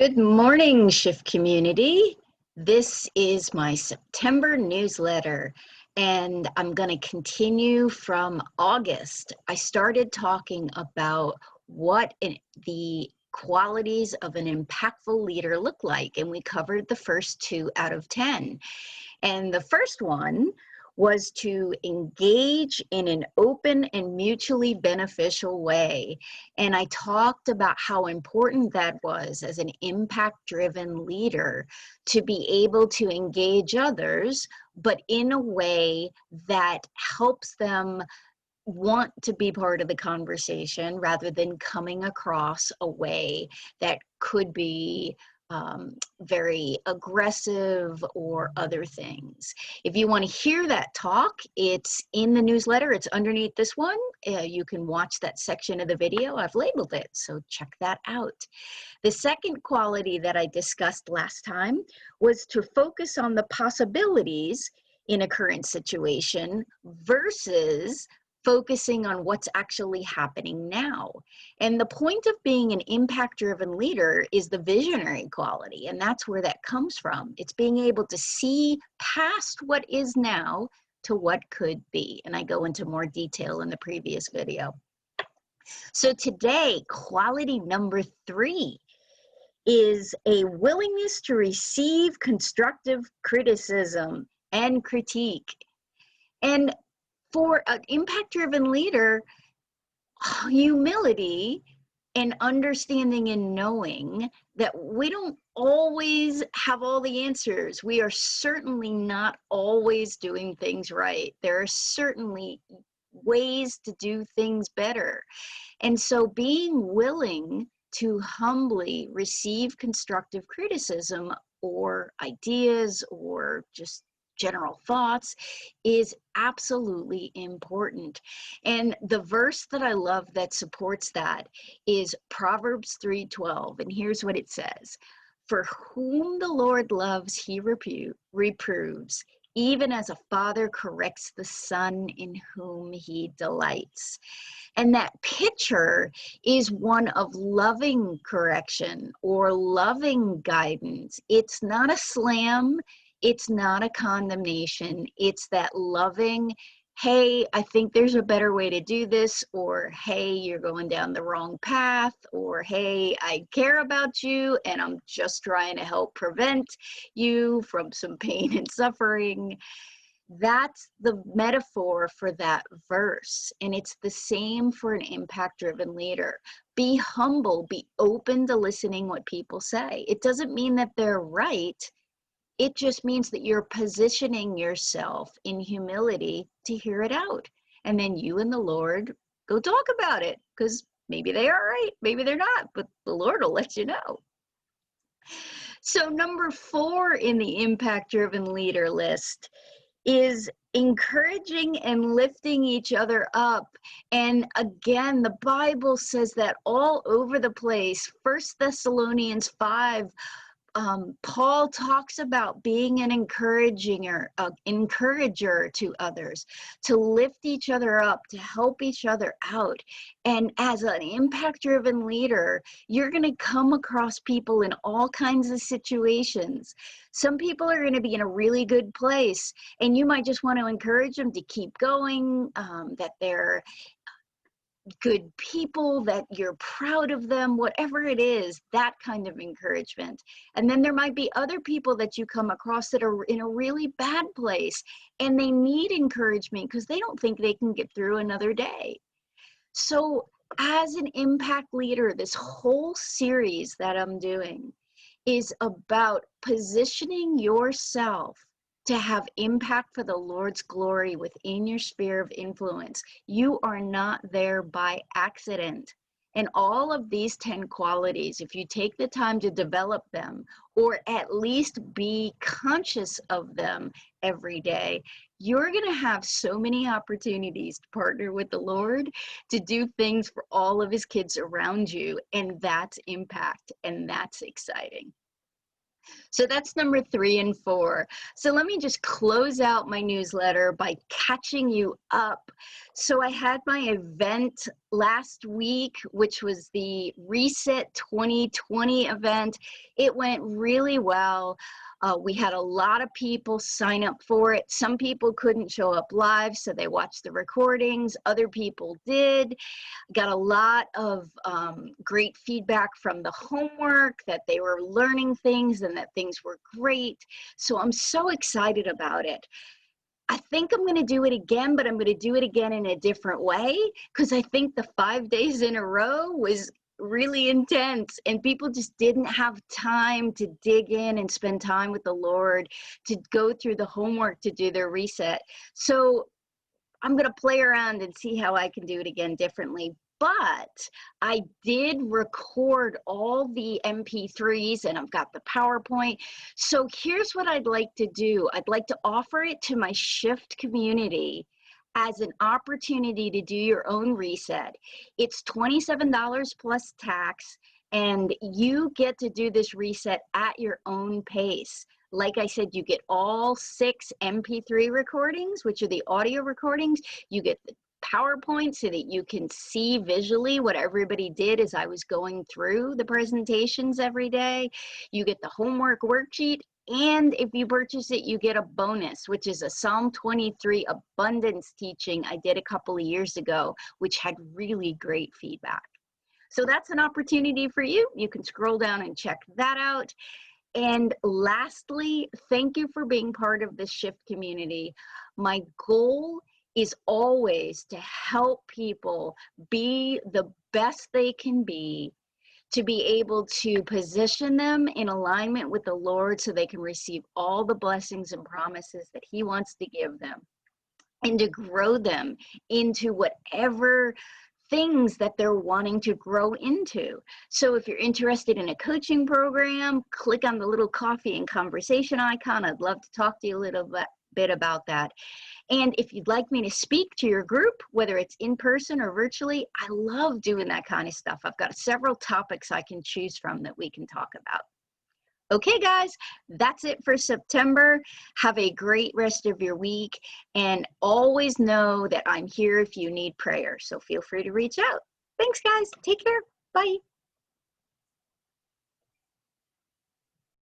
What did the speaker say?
Good morning, Shift community. This is my September newsletter, and I'm going to continue from August. I started talking about what the qualities of an impactful leader look like, and we covered the first 2 out of 10. And the first one was to engage in an open and mutually beneficial way. And I talked about how important that was as an impact-driven leader to be able to engage others, but in a way that helps them want to be part of the conversation rather than coming across a way that could be very aggressive or other things. If you want to hear that talk, it's in the newsletter. It's underneath this one. You can watch that section of the video. I've labeled it, so check that out. The second quality that I discussed last time was to focus on the possibilities in a current situation versus focusing on what's actually happening now. And the point of being an impact-driven leader is the visionary quality, and that's where that comes from. It's being able to see past what is now to what could be. And I go into more detail in the previous video. So today, quality number 3 is a willingness to receive constructive criticism and critique. And for an impact-driven leader, humility and understanding and knowing that we don't always have all the answers. We are certainly not always doing things right. There are certainly ways to do things better. And so being willing to humbly receive constructive criticism or ideas or just general thoughts is absolutely important. And the verse that I love that supports that is Proverbs 3:12. And here's what it says: "For whom the Lord loves, he reproves, even as a father corrects the son in whom he delights." And that picture is one of loving correction or loving guidance. It's not a slam. It's not a condemnation. It's that loving, hey, I think there's a better way to do this, or hey, you're going down the wrong path, or hey, I care about you and I'm just trying to help prevent you from some pain and suffering. That's the metaphor for that verse. And it's the same for an impact-driven leader. Be humble, be open to listening what people say. It doesn't mean that they're right. It just means that you're positioning yourself in humility to hear it out. And then you and the Lord go talk about it, because maybe they are right, maybe they're not, but the Lord will let you know. So number 4 in the impact-driven leader list is encouraging and lifting each other up. And again, the Bible says that all over the place. 1 Thessalonians 5, Paul talks about being an encourager to others, to lift each other up, to help each other out. And as an impact-driven leader, you're going to come across people in all kinds of situations. Some people are going to be in a really good place, and you might just want to encourage them to keep going, that they're good people, that you're proud of them, whatever it is, that kind of encouragement. And then there might be other people that you come across that are in a really bad place and they need encouragement because they don't think they can get through another day. So as an impact leader, this whole series that I'm doing is about positioning yourself to have impact for the Lord's glory within your sphere of influence. You are not there by accident. And all of these 10 qualities, if you take the time to develop them, or at least be conscious of them every day, you're going to have so many opportunities to partner with the Lord to do things for all of his kids around you. And that's impact, and that's exciting. So that's number 3 and 4. So let me just close out my newsletter by catching you up. So I had my event last week, which was the Reset 2020 event. It went really well. We had a lot of people sign up for it. Some people couldn't show up live, so they watched the recordings. Other people did. Got a lot of great feedback from the homework, that they were learning things and that things were great. So I'm so excited about it. I think I'm going to do it again, but I'm going to do it again in a different way, because I think the 5 days in a row was really intense and people just didn't have time to dig in and spend time with the Lord, to go through the homework, to do their reset. So I'm going to play around and see how I can do it again differently. But I did record all the MP3s and I've got the PowerPoint. So here's what I'd like to do. I'd like to offer it to my Shift community as an opportunity to do your own reset. It's $27 plus tax, and you get to do this reset at your own pace. Like I said, you get all 6 MP3 recordings, which are the audio recordings. You get the PowerPoint so that you can see visually what everybody did as I was going through the presentations every day. You get the homework worksheet, and if you purchase it, you get a bonus, which is a Psalm 23 abundance teaching I did a couple of years ago, which had really great feedback. So that's an opportunity for you. You can scroll down and check that out. And lastly, thank you for being part of this Shift community. My goal is always to help people be the best they can be, to be able to position them in alignment with the Lord so they can receive all the blessings and promises that He wants to give them, and to grow them into whatever things that they're wanting to grow into. So if you're interested in a coaching program, click on the little coffee and conversation icon. I'd love to talk to you a little bit about that. And if you'd like me to speak to your group, whether it's in person or virtually, I love doing that kind of stuff. I've got several topics I can choose from that we can talk about. Okay, guys, that's it for September. Have a great rest of your week, and always know that I'm here if you need prayer. So feel free to reach out. Thanks, guys. Take care. Bye.